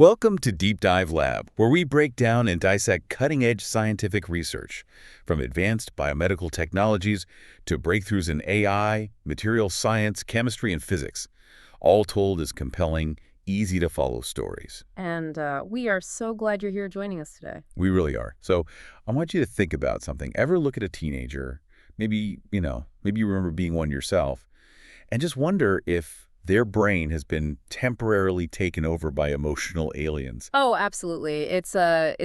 Welcome to Deep Dive Lab, where we break down and dissect cutting-edge scientific research, from advanced biomedical technologies to breakthroughs in AI, material science, chemistry, and physics, all told as compelling, easy-to-follow stories. And we are so glad you're here joining us today. We really are. So I want you to think about something. Ever look at a teenager, maybe you remember being one yourself, and just wonder if their brain has been temporarily taken over by emotional aliens. Oh, absolutely. It's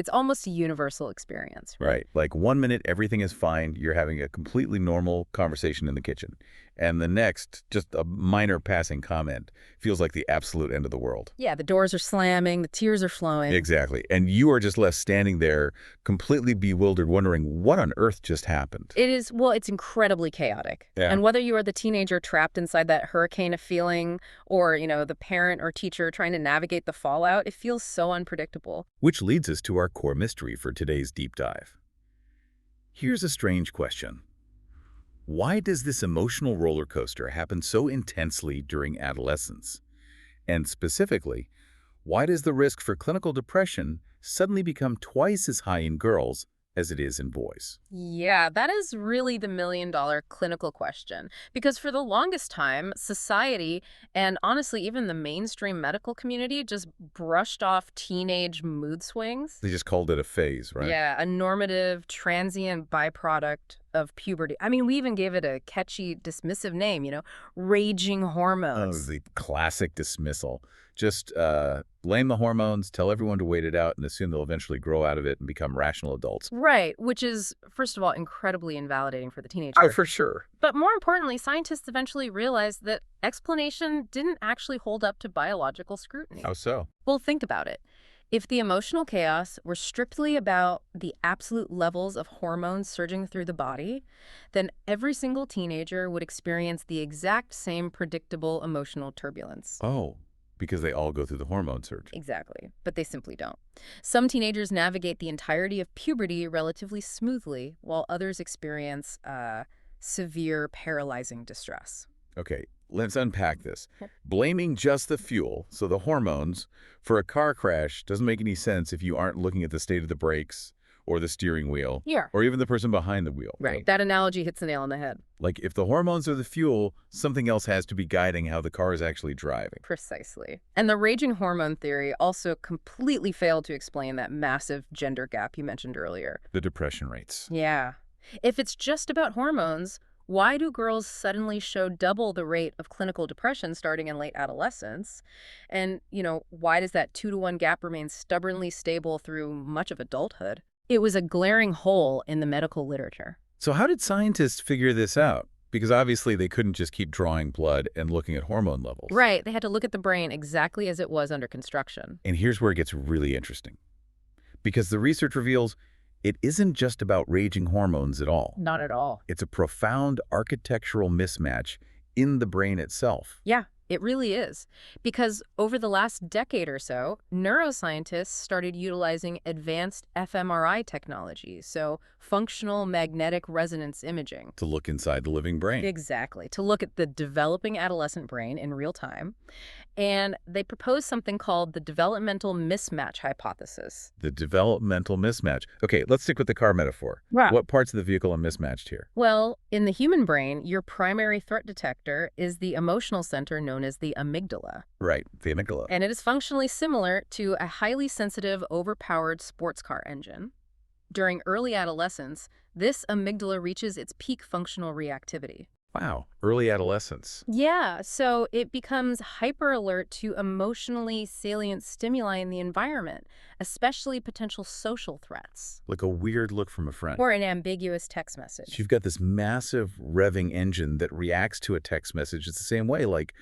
almost a universal experience, right? Right. Like 1 minute, everything is fine. You're having a completely normal conversation in the kitchen. And the next, just a minor passing comment feels like the absolute end of the world. Yeah, the doors are slamming, the tears are flowing. Exactly. And you are just left standing there, completely bewildered, wondering what on earth just happened. It's incredibly chaotic. Yeah. And whether you are the teenager trapped inside that hurricane of feeling or, the parent or teacher trying to navigate the fallout, it feels so unpredictable. Which leads us to our core mystery for today's deep dive. Here's a strange question. Why does this emotional roller coaster happen so intensely during adolescence? And specifically, why does the risk for clinical depression suddenly become twice as high in girls as it is in boys? Yeah, that is really the million-dollar clinical question. Because for the longest time, society and honestly, even the mainstream medical community just brushed off teenage mood swings. They just called it a phase, right? Yeah, a normative, transient byproduct of puberty. I mean, we even gave it a catchy, dismissive name, raging Oh, hormones. the classic dismissal. Just blame the hormones, tell everyone to wait it out, and assume they'll eventually grow out of it and become rational adults. Right, which is, first of all, incredibly invalidating for the teenager. Oh, for sure. But more importantly, scientists eventually realized that explanation didn't actually hold up to biological scrutiny. How so? Well, think about it. If the emotional chaos were strictly about the absolute levels of hormones surging through the body, then every single teenager would experience the exact same predictable emotional turbulence. Oh, because they all go through the hormone surge. Exactly, but they simply don't. Some teenagers navigate the entirety of puberty relatively smoothly, while others experience severe paralyzing distress. Okay, let's unpack this. Yep. Blaming just the fuel, so the hormones, for a car crash doesn't make any sense if you aren't looking at the state of the brakes or the steering wheel, Yeah. or even the person behind the wheel. Right. That analogy hits the nail on the head. Like if the hormones are the fuel, something else has to be guiding how the car is actually driving. Precisely. And the raging hormone theory also completely failed to explain that massive gender gap you mentioned earlier. The depression rates. Yeah. If it's just about hormones, why do girls suddenly show double the rate of clinical depression starting in late adolescence? And, why does that 2-to-1 gap remain stubbornly stable through much of adulthood? It was a glaring hole in the medical literature. So how did scientists figure this out? Because obviously they couldn't just keep drawing blood and looking at hormone levels. Right. They had to look at the brain exactly as it was under construction. And here's where it gets really interesting. Because the research reveals it isn't just about raging hormones at all. Not at all. It's a profound architectural mismatch in the brain itself. Yeah, it really is. Because over the last decade or so, neuroscientists started utilizing advanced fMRI technology, so functional magnetic resonance imaging. To look inside the living brain. Exactly, to look at the developing adolescent brain in real time. And they proposed something called the developmental mismatch hypothesis. The developmental mismatch. Okay, let's stick with the car metaphor. Right. What parts of the vehicle are mismatched here? Well, in the human brain, your primary threat detector is the emotional center known as the amygdala. Right, the amygdala. And it is functionally similar to a highly sensitive, overpowered sports car engine. During early adolescence, this amygdala reaches its peak functional reactivity. Wow, early adolescence. Yeah, so it becomes hyper alert to emotionally salient stimuli in the environment, especially potential social threats. Like a weird look from a friend. Or an ambiguous text So message. you've got this massive revving engine that reacts to a text message. It's the same way, like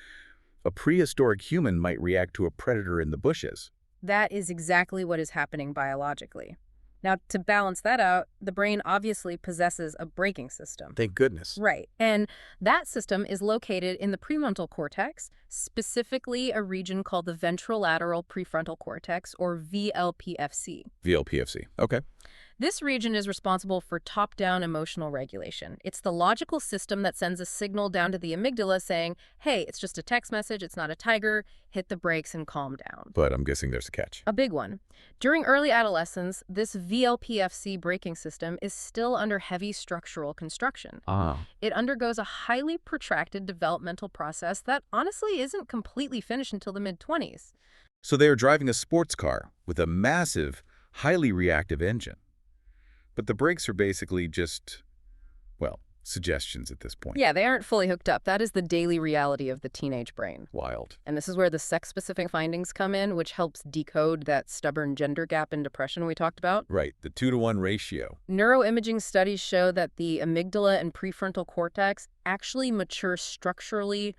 a prehistoric human might react to a predator in the bushes. That is exactly what is happening biologically. Now, to balance that out, the brain obviously possesses a braking system. Thank goodness. Right. And that system is located in the prefrontal cortex, specifically a region called the ventrolateral prefrontal cortex, or VLPFC. VLPFC. Okay. This region is responsible for top-down emotional regulation. It's the logical system that sends a signal down to the amygdala saying, hey, it's just a text message, it's not a tiger, hit the brakes and calm down. But I'm guessing there's a catch. A big one. During early adolescence, this VLPFC braking system is still under heavy structural construction. Ah. It undergoes a highly protracted developmental process that honestly isn't completely finished until the mid-20s. So they are driving a sports car with a massive, highly reactive engine. But the brakes are basically just, well, suggestions at this point. Yeah, they aren't fully hooked up. That is the daily reality of the teenage brain. Wild. And this is where the sex-specific findings come in, which helps decode that stubborn gender gap in depression we talked about. Right, the 2-to-1 ratio. Neuroimaging studies show that the amygdala and prefrontal cortex actually mature structurally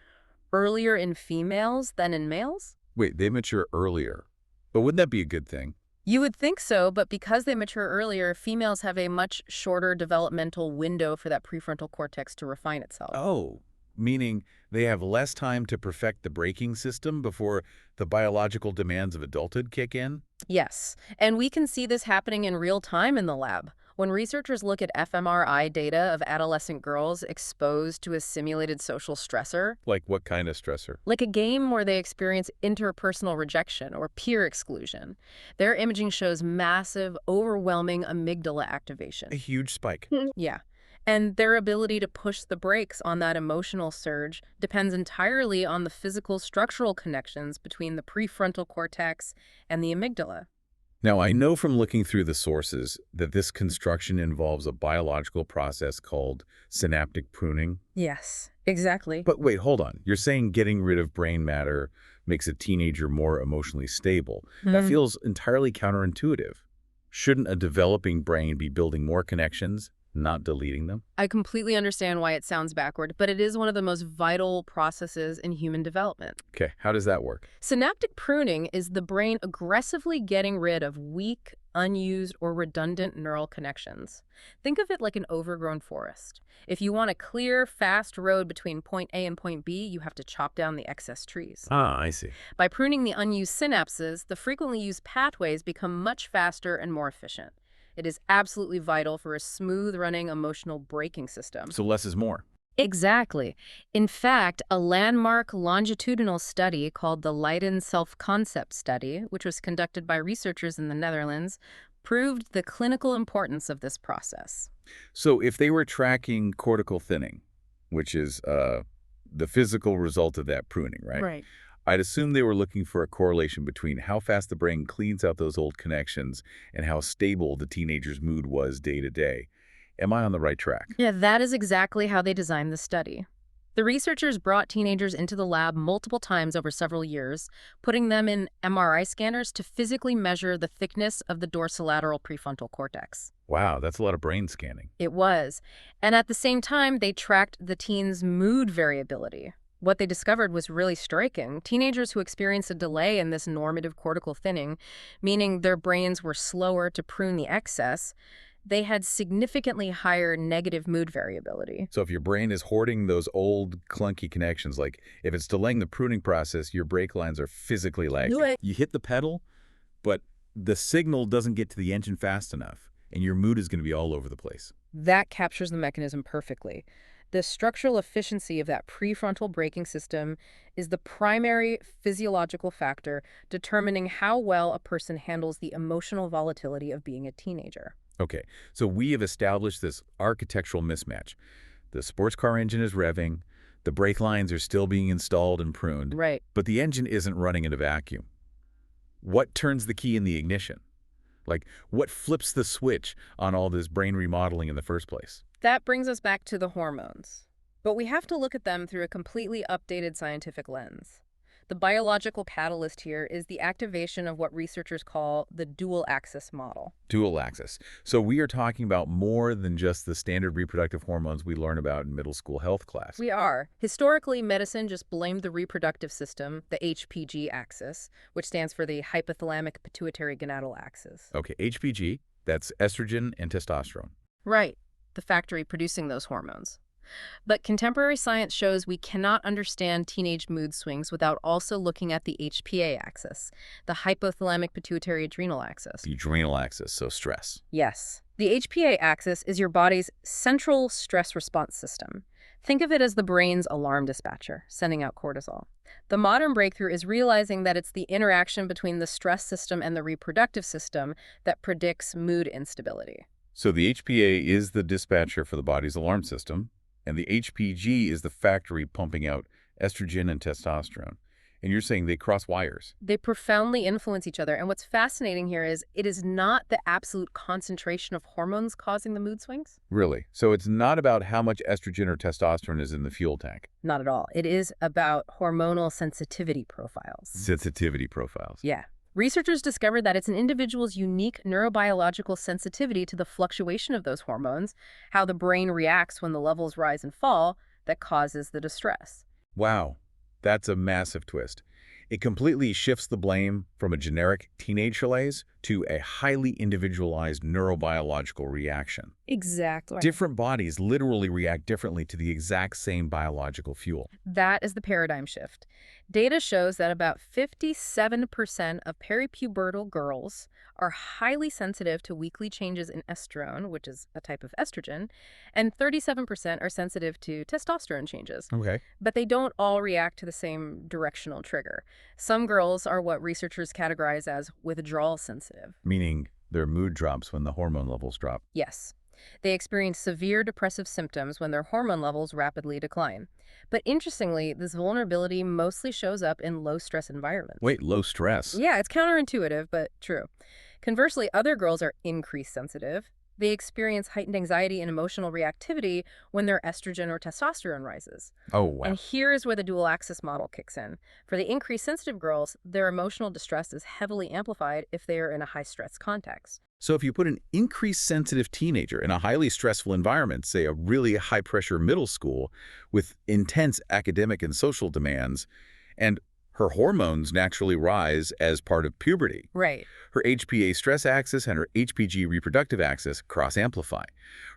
earlier in females than in males. Wait, they mature earlier. But wouldn't that be a good thing? You would think so, but because they mature earlier, females have a much shorter developmental window for that prefrontal cortex to refine itself. Oh, meaning they have less time to perfect the braking system before the biological demands of adulthood kick in? Yes, and we can see this happening in real time in the lab. When researchers look at fMRI data of adolescent girls exposed to a simulated social stressor, Like what kind of stressor? like a game where they experience interpersonal rejection or peer exclusion, their imaging shows massive, overwhelming amygdala activation. A huge spike. Yeah. And their ability to push the brakes on that emotional surge depends entirely on the physical structural connections between the prefrontal cortex and the amygdala. Now, I know from looking through the sources that this construction involves a biological process called synaptic pruning. Yes, exactly. But wait, hold on. You're saying getting rid of brain matter makes a teenager more emotionally stable. That feels entirely counterintuitive. Shouldn't a developing brain be building more connections, not deleting them? I completely understand why it sounds backward, but it is one of the most vital processes in human development. Okay, how does that work? Synaptic pruning is the brain aggressively getting rid of weak, unused, or redundant neural connections. Think of it like an overgrown forest. If you want a clear, fast road between point A and point B, you have to chop down the excess trees. Ah, I see. By pruning the unused synapses, the frequently used pathways become much faster and more efficient. It is absolutely vital for a smooth-running emotional braking system. So less is more. Exactly. In fact, a landmark longitudinal study called the Leiden Self-Concept Study, which was conducted by researchers in the Netherlands, proved the clinical importance of this process. So if they were tracking cortical thinning, which is the physical result of that pruning, right? Right. I'd assume they were looking for a correlation between how fast the brain cleans out those old connections and how stable the teenager's mood was day to day. Am I on the right track? Yeah, that is exactly how they designed the study. The researchers brought teenagers into the lab multiple times over several years, putting them in MRI scanners to physically measure the thickness of the dorsolateral prefrontal cortex. Wow, that's a lot of brain scanning. It was. And at the same time, they tracked the teens' mood variability. What they discovered was really striking. Teenagers who experienced a delay in this normative cortical thinning, meaning their brains were slower to prune the excess, they had significantly higher negative mood variability. So if your brain is hoarding those old clunky connections, like if it's delaying the pruning process, your brake lines are physically lagging. You hit the pedal, but the signal doesn't get to the engine fast enough, and your mood is going to be all over the place. That captures the mechanism perfectly. The structural efficiency of that prefrontal braking system is the primary physiological factor determining how well a person handles the emotional volatility of being a teenager. Okay, so we have established this architectural mismatch. The sports car engine is revving, the brake lines are still being installed and pruned, Right. but the engine isn't running in a vacuum. What turns the key in the ignition? Like, what flips the switch on all this brain remodeling in the first place? That brings us back to the hormones. But we have to look at them through a completely updated scientific lens. The biological catalyst here is the activation of what researchers call the dual-axis model. Dual axis. So we are talking about more than just the standard reproductive hormones we learn about in middle school health class. We are. Historically, medicine just blamed the reproductive system, the HPG axis, which stands for the hypothalamic pituitary gonadal axis. Okay, HPG, that's estrogen and testosterone. Right, the factory producing those hormones. But contemporary science shows we cannot understand teenage mood swings without also looking at the HPA axis, the hypothalamic pituitary adrenal axis. The adrenal axis, so stress. Yes. The HPA axis is your body's central stress response system. Think of it as the brain's alarm dispatcher, sending out cortisol. The modern breakthrough is realizing that it's the interaction between the stress system and the reproductive system that predicts mood instability. So the HPA is the dispatcher for the body's alarm system, and the HPG is the factory pumping out estrogen and testosterone. And you're saying they cross wires. They profoundly influence each other, and what's fascinating here is it is not the absolute concentration of hormones causing the mood swings. Really? So it's not about how much estrogen or testosterone is in the fuel tank. Not at all. It is about hormonal sensitivity profiles. Sensitivity profiles. Yeah. Researchers discovered that it's an individual's unique neurobiological sensitivity to the fluctuation of those hormones, how the brain reacts when the levels rise and fall, that causes the distress. Wow, that's a massive twist. It completely shifts the blame from a generic teenage malaise to a highly individualized neurobiological reaction. Exactly. Different bodies literally react differently to the exact same biological fuel. That is the paradigm shift. Data shows that about 57% of peripubertal girls are highly sensitive to weekly changes in estrone, which is a type of estrogen, and 37% are sensitive to testosterone changes. Okay. But they don't all react to the same directional trigger. Some girls are what researchers categorize as withdrawal sensitive. Meaning their mood drops when the hormone levels drop. Yes. They experience severe depressive symptoms when their hormone levels rapidly decline. But interestingly, this vulnerability mostly shows up in low-stress environments. Wait, low stress? Yeah, it's counterintuitive, but true. Conversely, other girls are increased sensitive. They experience heightened anxiety and emotional reactivity when their estrogen or testosterone rises. Oh, wow. And here is where the dual axis model kicks in. For the increased sensitive girls, their emotional distress is heavily amplified if they are in a high-stress context. So if you put an increased sensitive teenager in a highly stressful environment, say a really high-pressure middle school with intense academic and social demands, and her hormones naturally rise as part of puberty. Right. Her HPA stress axis and her HPG reproductive axis cross-amplify.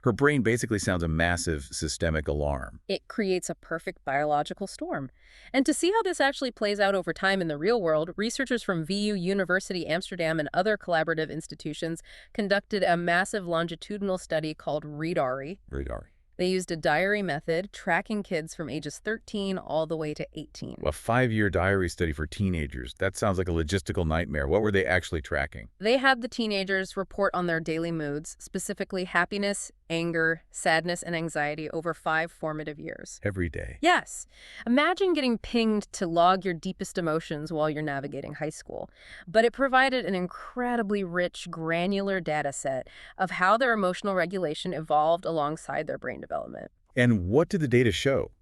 Her brain basically sounds a massive systemic alarm. It creates a perfect biological storm. And to see how this actually plays out over time in the real world, researchers from VU University Amsterdam and other collaborative institutions conducted a massive longitudinal study called READARI. Radar. They used a diary method tracking kids from ages 13 all the way to 18. A 5-year diary study for teenagers. That sounds like a logistical nightmare. What were they actually tracking? They had the teenagers report on their daily moods, specifically happiness, anger, sadness, and anxiety over 5 formative years. Every day. Yes. Imagine getting pinged to log your deepest emotions while you're navigating high school. But it provided an incredibly rich, granular data set of how their emotional regulation evolved alongside their brain development. And what did the data show?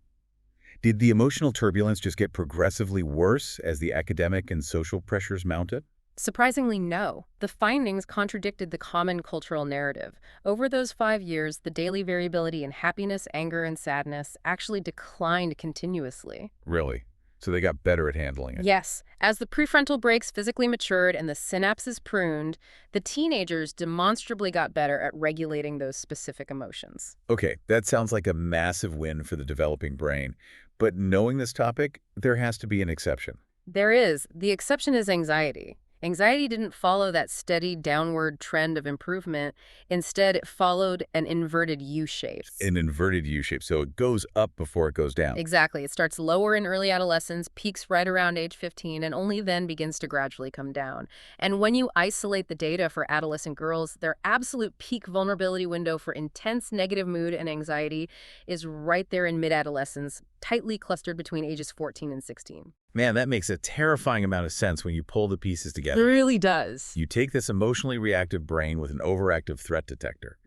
Did the emotional turbulence just get progressively worse as the academic and social pressures mounted? Surprisingly, no. The findings contradicted the common cultural narrative. Over those 5 years, the daily variability in happiness, anger, and sadness actually declined continuously. Really? So they got better at handling it? Yes. As the prefrontal brakes physically matured and the synapses pruned, the teenagers demonstrably got better at regulating those specific emotions. Okay, that sounds like a massive win for the developing brain. But knowing this topic, there has to be an exception. There is. The exception is anxiety. Anxiety didn't follow that steady downward trend of improvement. Instead, it followed an inverted U-shape. An inverted U-shape, so it goes up before it goes down. Exactly. It starts lower in early adolescence, peaks right around age 15, and only then begins to gradually come down. And when you isolate the data for adolescent girls, their absolute peak vulnerability window for intense negative mood and anxiety is right there in mid-adolescence, tightly clustered between ages 14 and 16. Man, that makes a terrifying amount of sense when you pull the pieces It together. really does. You take this emotionally reactive brain with an overactive threat detector.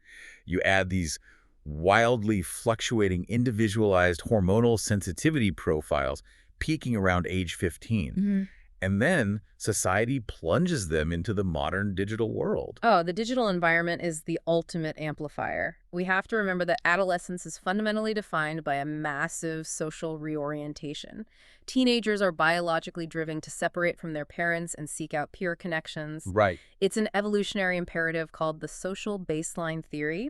You add these wildly fluctuating individualized hormonal sensitivity profiles peaking around age 15. And then society plunges them into the modern digital world. Oh, the digital environment is the ultimate amplifier. We have to remember that adolescence is fundamentally defined by a massive social reorientation. Teenagers are biologically driven to separate from their parents and seek out peer connections. Right. It's an evolutionary imperative called the social baseline theory.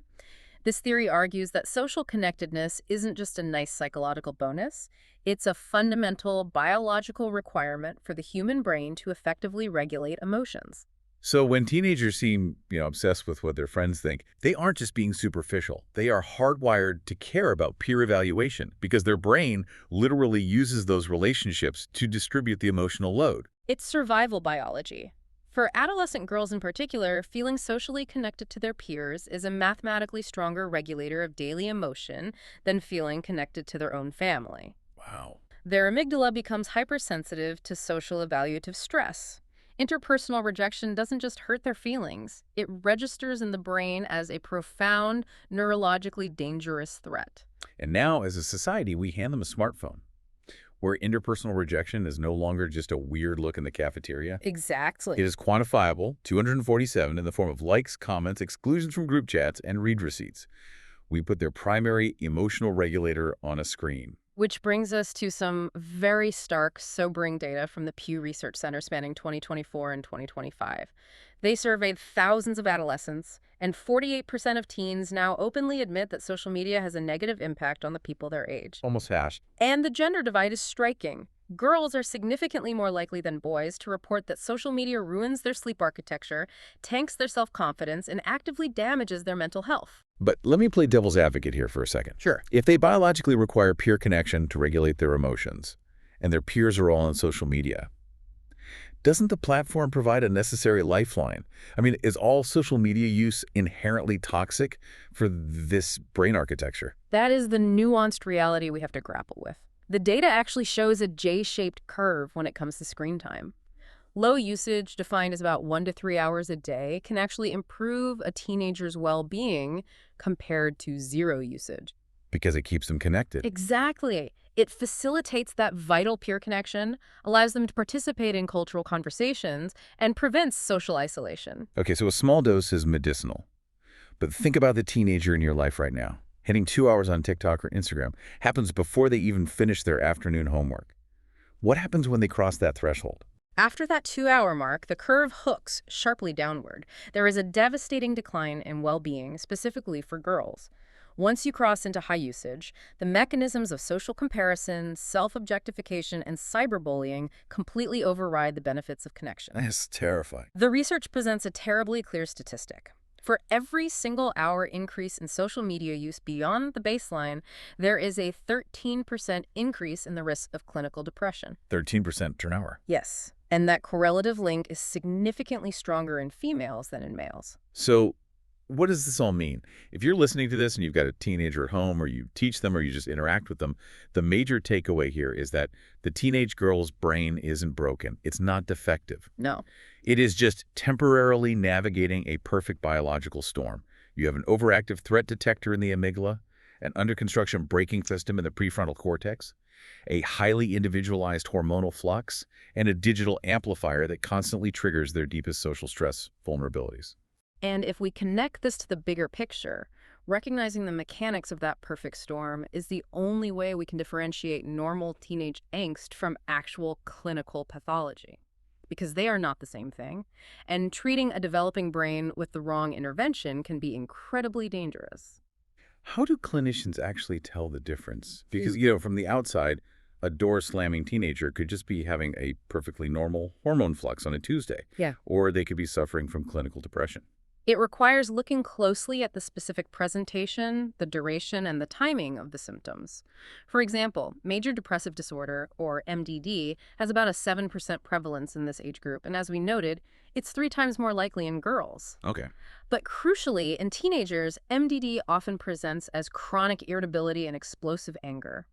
This theory argues that social connectedness isn't just a nice psychological bonus. It's a fundamental biological requirement for the human brain to effectively regulate emotions. So when teenagers seem, obsessed with what their friends think, they aren't just being superficial. They are hardwired to care about peer evaluation because their brain literally uses those relationships to distribute the emotional load. It's survival biology. For adolescent girls in particular, feeling socially connected to their peers is a mathematically stronger regulator of daily emotion than feeling connected to their own family. Wow. Their amygdala becomes hypersensitive to social evaluative stress. Interpersonal rejection doesn't just hurt their feelings, it registers in the brain as a profound, neurologically dangerous threat. And now, as a society, we hand them a smartphone where interpersonal rejection is no longer just a weird look in the cafeteria. It Exactly. is quantifiable, 247, in the form of likes, comments, exclusions from group chats, and read receipts. We put their primary emotional regulator on a screen. Which brings us to some very stark, sobering data from the Pew Research Center spanning 2024 and 2025. They surveyed thousands of adolescents, and 48% of teens now openly admit that social media has a negative impact on the people their age. Almost hash. And the gender divide is striking. Girls are significantly more likely than boys to report that social media ruins their sleep architecture, tanks their self-confidence, and actively damages their mental health. But let me play devil's advocate here for a second. Sure. If they biologically require peer connection to regulate their emotions, and their peers are all on social media, doesn't the platform provide a necessary lifeline? I mean, is all social media use inherently toxic for this brain architecture? That is the nuanced reality we have to grapple with. The data actually shows a J-shaped curve when it comes to screen time. Low usage, defined as about 1 to 3 hours a day, can actually improve a teenager's well-being compared to zero usage. Because it keeps them connected. Exactly. It facilitates that vital peer connection, allows them to participate in cultural conversations, and prevents social isolation. Okay, so a small dose is medicinal. But think about the teenager in your life right now. Hitting 2 hours on TikTok or Instagram happens before they even finish their afternoon homework. What happens when they cross that threshold? After that 2-hour mark, the curve hooks sharply downward. There is a devastating decline in well-being, specifically for girls. Once you cross into high usage, the mechanisms of social comparison, self-objectification, and cyberbullying completely override the benefits of connection. That's terrifying. The research presents a terribly clear statistic. For every single hour increase in social media use beyond the baseline, there is a 13% increase in the risk of clinical depression. 13% turnover. Yes, and that correlative link is significantly stronger in females than in males. So what does this all mean? If you're listening to this and you've got a teenager at home, or you teach them, or you just interact with them, the major takeaway here is that the teenage girl's brain isn't broken. It's not defective. No. It is just temporarily navigating a perfect biological storm. You have an overactive threat detector in the amygdala, an under construction braking system in the prefrontal cortex, a highly individualized hormonal flux, and a digital amplifier that constantly triggers their deepest social stress vulnerabilities. And if we connect this to the bigger picture, recognizing the mechanics of that perfect storm is the only way we can differentiate normal teenage angst from actual clinical pathology. Because they are not the same thing, and treating a developing brain with the wrong intervention can be incredibly dangerous. How do clinicians actually tell the difference? Because, from the outside, a door-slamming teenager could just be having a perfectly normal hormone flux on a Tuesday. Yeah. Or they could be suffering from clinical depression. It requires looking closely at the specific presentation, the duration, and the timing of the symptoms. For example, major depressive disorder, or MDD, has about a 7% prevalence in this age group, and as we noted, it's 3 times more likely in girls. Okay. But crucially, in teenagers, MDD often presents as chronic irritability and explosive anger,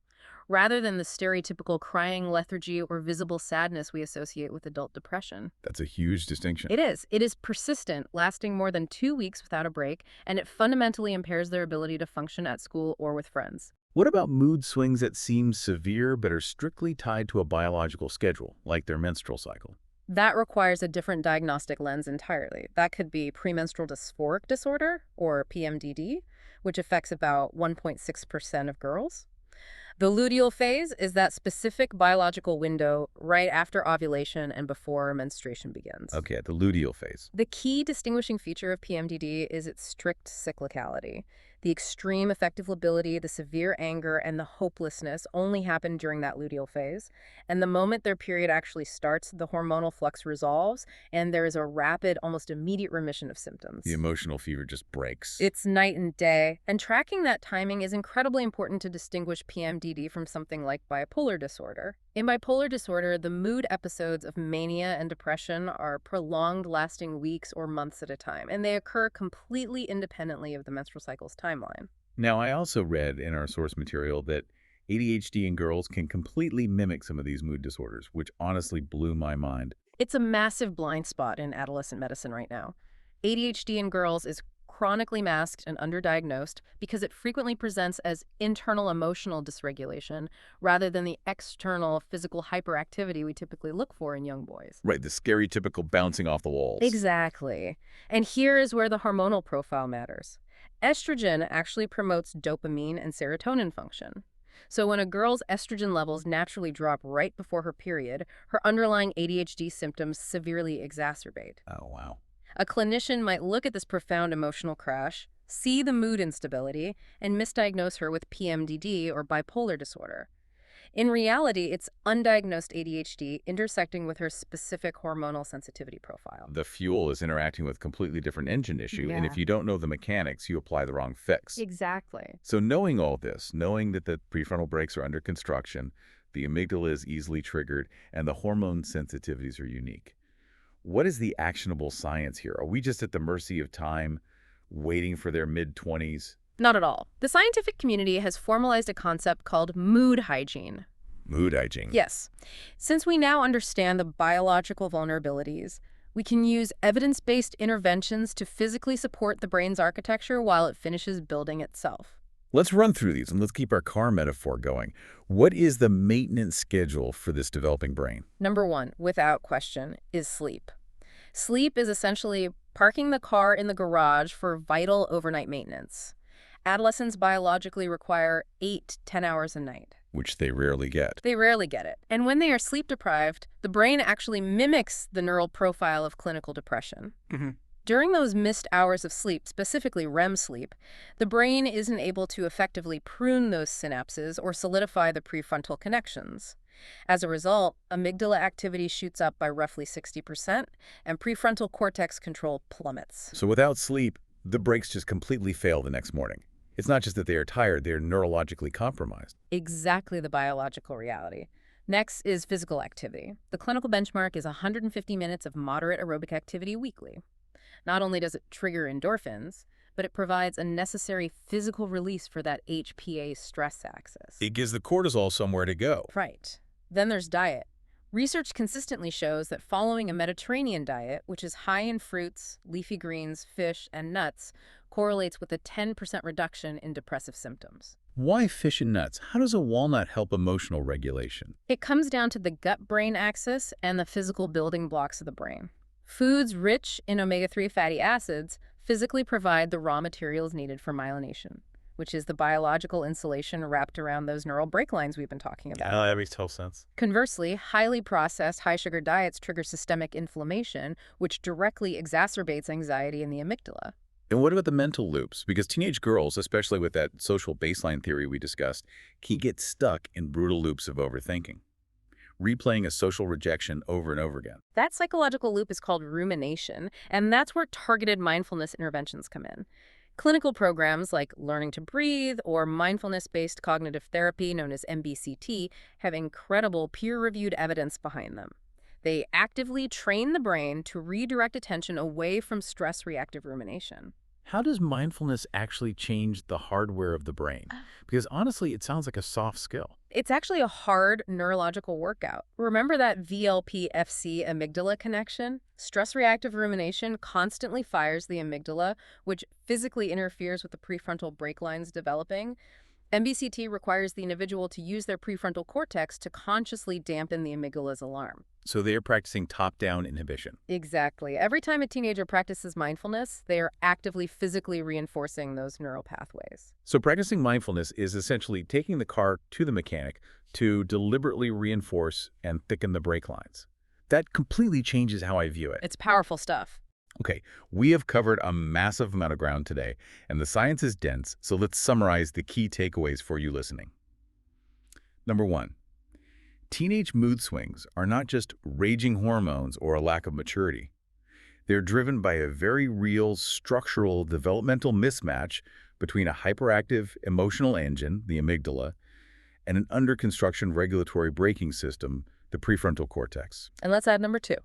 rather than the stereotypical crying, lethargy, or visible sadness we associate with adult depression. That's a huge distinction. It is. It is persistent, lasting more than 2 weeks without a break, and it fundamentally impairs their ability to function at school or with friends. What about mood swings that seem severe but are strictly tied to a biological schedule, like their menstrual cycle? That requires a different diagnostic lens entirely. That could be premenstrual dysphoric disorder, or PMDD, which affects about 1.6% of girls. The luteal phase is that specific biological window right after ovulation and before menstruation begins. Okay, the luteal phase. The key distinguishing feature of PMDD is its strict cyclicality. The extreme affective lability, the severe anger, and the hopelessness only happen during that luteal phase. And the moment their period actually starts, the hormonal flux resolves, and there is a rapid, almost immediate remission of The symptoms. emotional fever just breaks. It's night and day, and tracking that timing is incredibly important to distinguish PMDD from something like bipolar disorder. In bipolar disorder, the mood episodes of mania and depression are prolonged, lasting weeks or months at a time, and they occur completely independently of the menstrual cycle's timeline. Now, I also read in our source material that ADHD in girls can completely mimic some of these mood disorders, which honestly blew my mind. It's a massive blind spot in adolescent medicine right now. ADHD in girls is chronically masked and underdiagnosed because it frequently presents as internal emotional dysregulation rather than the external physical hyperactivity we typically look for in young boys. Right, the scary typical bouncing off the walls. Exactly. And here is where the hormonal profile matters. Estrogen actually promotes dopamine and serotonin function. So when a girl's estrogen levels naturally drop right before her period, her underlying ADHD symptoms severely exacerbate. Oh, wow. A clinician might look at this profound emotional crash, see the mood instability, and misdiagnose her with PMDD or bipolar disorder. In reality, it's undiagnosed ADHD intersecting with her specific hormonal sensitivity profile. The fuel is interacting with a completely different engine issue, and Yeah. if you don't know the mechanics, you apply the wrong fix. Exactly. So knowing all this, knowing that the prefrontal brakes are under construction, the amygdala is easily triggered, and the hormone sensitivities are unique. What is the actionable science here? Are we just at the mercy of time, waiting for their mid-20s? Not at all. The scientific community has formalized a concept called mood hygiene. Mood hygiene. Yes. Since we now understand the biological vulnerabilities, we can use evidence-based interventions to physically support the brain's architecture while it finishes building itself. Let's run through these, and let's keep our car metaphor going. What is the maintenance schedule for this developing brain? Number one, without question, is sleep. Sleep is essentially parking the car in the garage for vital overnight maintenance. Adolescents biologically require 8 to 10 hours a night. Which they rarely get. They rarely get it. And when they are sleep deprived, the brain actually mimics the neural profile of clinical depression. During those missed hours of sleep, specifically REM sleep, the brain isn't able to effectively prune those synapses or solidify the prefrontal connections. As a result, amygdala activity shoots up by roughly 60%, and prefrontal cortex control plummets. So without sleep, the brakes just completely fail the next morning. It's not just that they are tired, they're neurologically compromised. Exactly the biological reality. Next is physical activity. The clinical benchmark is 150 minutes of moderate aerobic activity weekly. Not only does it trigger endorphins, but it provides a necessary physical release for that HPA stress axis. It gives the cortisol somewhere to go. Right. Then there's diet. Research consistently shows that following a Mediterranean diet, which is high in fruits, leafy greens, fish, and nuts, correlates with a 10% reduction in depressive symptoms. Why fish and nuts? How does a walnut help emotional regulation? It comes down to the gut-brain axis and the physical building blocks of the brain. Foods rich in omega-3 fatty acids physically provide the raw materials needed for myelination, which is the biological insulation wrapped around those neural brake lines we've been talking about. Yeah, that makes total sense. Conversely, highly processed, high-sugar diets trigger systemic inflammation, which directly exacerbates anxiety in the amygdala. And what about the mental loops? Because teenage girls, especially with that social baseline theory we discussed, can get stuck in brutal loops of overthinking, replaying a social rejection over and over again. That psychological loop is called rumination, and that's where targeted mindfulness interventions come in. Clinical programs like Learning to Breathe or mindfulness-based cognitive therapy known as MBCT have incredible peer-reviewed evidence behind them. They actively train the brain to redirect attention away from stress-reactive rumination. How does mindfulness actually change the hardware of the brain? Because honestly, it sounds like a soft skill. It's actually a hard neurological workout. Remember that VLP-FC amygdala connection? Stress-reactive rumination constantly fires the amygdala, which physically interferes with the prefrontal brake lines developing. MBCT requires the individual to use their prefrontal cortex to consciously dampen the amygdala's alarm. So they are practicing top-down inhibition. Exactly. Every time a teenager practices mindfulness, they are actively physically reinforcing those neural pathways. So practicing mindfulness is essentially taking the car to the mechanic to deliberately reinforce and thicken the brake lines. That completely changes how I view it. It's powerful stuff. Okay, we have covered a massive amount of ground today, and the science is dense, so let's summarize the key takeaways for you listening. Number one, teenage mood swings are not just raging hormones or a lack of maturity. They're driven by a very real structural developmental mismatch between a hyperactive emotional engine, the amygdala, and an under construction regulatory braking system, the prefrontal cortex. And let's add number two.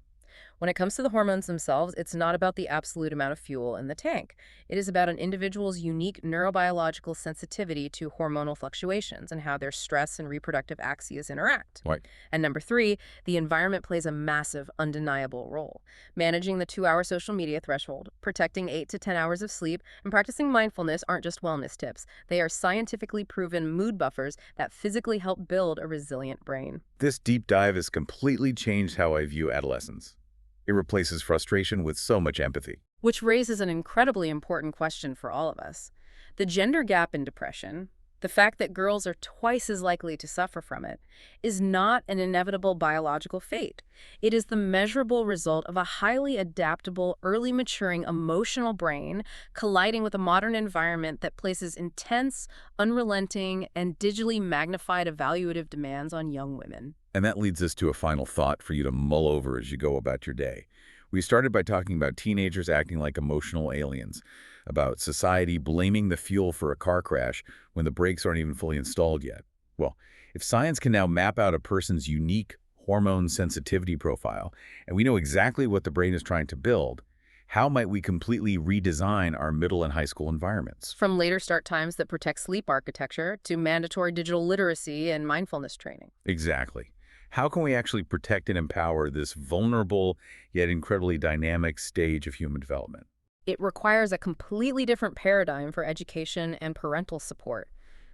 When it comes to the hormones themselves, it's not about the absolute amount of fuel in the tank. It is about an individual's unique neurobiological sensitivity to hormonal fluctuations and how their stress and reproductive axes interact. Right. And number three, the environment plays a massive, undeniable role. Managing the 2-hour social media threshold, protecting 8 to 10 hours of sleep, and practicing mindfulness aren't just wellness tips. They are scientifically proven mood buffers that physically help build a resilient brain. This deep dive has completely changed how I view adolescence. It replaces frustration with so much empathy. Which raises an incredibly important question for all of us. The gender gap in depression, the fact that girls are twice as likely to suffer from it, is not an inevitable biological fate. It is the measurable result of a highly adaptable, early maturing emotional brain colliding with a modern environment that places intense, unrelenting, and digitally magnified evaluative demands on young women. And that leads us to a final thought for you to mull over as you go about your day. We started by talking about teenagers acting like emotional aliens, about society blaming the fuel for a car crash when the brakes aren't even fully installed yet. Well, if science can now map out a person's unique hormone sensitivity profile, and we know exactly what the brain is trying to build, how might we completely redesign our middle and high school environments? From later start times that protect sleep architecture to mandatory digital literacy and mindfulness training. Exactly. How can we actually protect and empower this vulnerable yet incredibly dynamic stage of human development? It requires a completely different paradigm for education and parental support.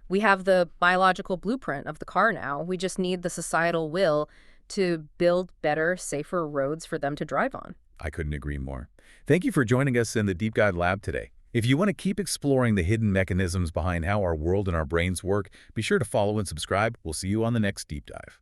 We have the biological blueprint of the car now. We just need the societal will to build better, safer roads for them to drive on. I couldn't agree more. Thank you for joining us in the Deep Guide Lab today. If you want to keep exploring the hidden mechanisms behind how our world and our brains work, be sure to follow and subscribe. We'll see you on the next Deep Dive.